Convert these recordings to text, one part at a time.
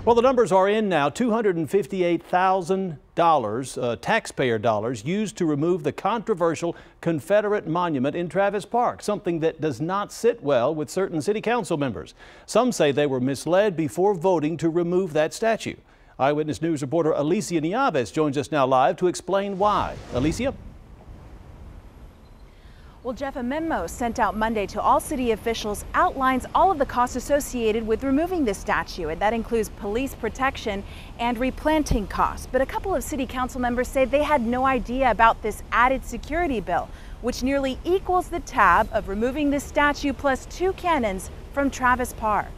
Well, the numbers are in now. $258,000 taxpayer dollars used to remove the controversial Confederate monument in Travis Park, something that does not sit well with certain city council members. Some say they were misled before voting to remove that statue. Eyewitness News reporter Alicia Nieves joins us now live to explain why. Alicia? Well, Jeff, a memo sent out Monday to all city officials outlines all of the costs associated with removing this statue, and that includes police protection and replanting costs. But a couple of city council members say they had no idea about this added security bill, which nearly equals the tab of removing this statue plus 2 cannons from Travis Park.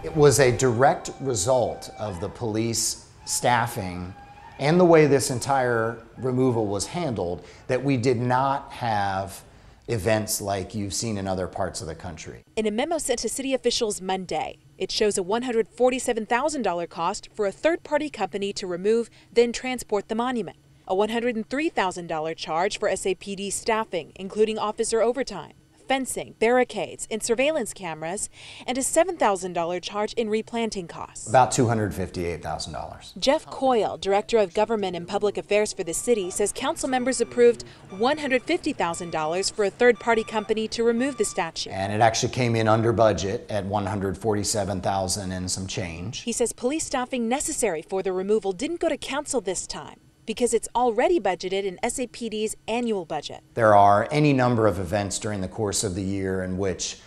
It was a direct result of the police staffing and the way this entire removal was handled that we did not have events like you've seen in other parts of the country. In a memo sent to city officials Monday, it shows a $147,000 cost for a third-party company to remove, then transport the monument, a $103,000 charge for SAPD staffing, including officer overtime, fencing, barricades, and surveillance cameras, and a $7,000 charge in replanting costs. About $258,000. Jeff Coyle, Director of Government and Public Affairs for the city, says council members approved $150,000 for a third-party company to remove the statue. And it actually came in under budget at $147,000 and some change. He says police staffing necessary for the removal didn't go to council this time, because it's already budgeted in SAPD's annual budget. There are any number of events during the course of the year in which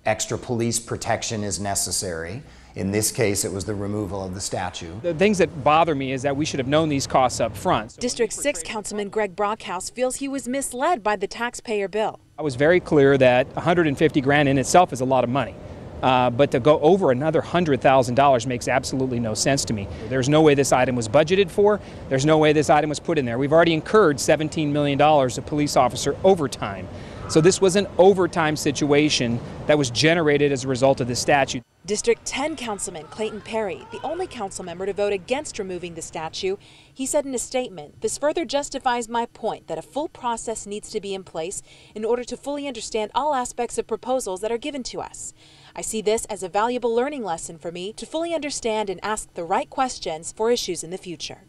extra police protection is necessary. In this case, it was the removal of the statue. The things that bother me is that we should have known these costs up front. District 6 Councilman Greg Brockhouse feels he was misled by the taxpayer bill. I was very clear that $150,000 in itself is a lot of money. But to go over another $100,000 makes absolutely no sense to me. There's no way this item was budgeted for. There's no way this item was put in there. We've already incurred $17 million of police officer overtime. So this was an overtime situation that was generated as a result of the statute. District 10 Councilman Clayton Perry, the only council member to vote against removing the statue, he said in a statement, "This further justifies my point that a full process needs to be in place in order to fully understand all aspects of proposals that are given to us. I see this as a valuable learning lesson for me to fully understand and ask the right questions for issues in the future."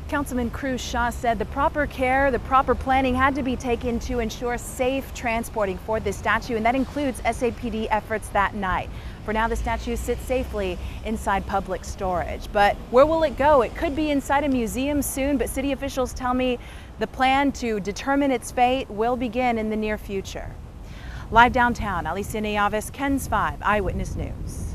Councilman Cruz Shaw said the proper care, the proper planning had to be taken to ensure safe transporting for this statue, and that includes SAPD efforts that night. For now, the statue sits safely inside public storage. But where will it go? It could be inside a museum soon, but city officials tell me the plan to determine its fate will begin in the near future. Live downtown, Alicia Nieves, KENS 5 Eyewitness News.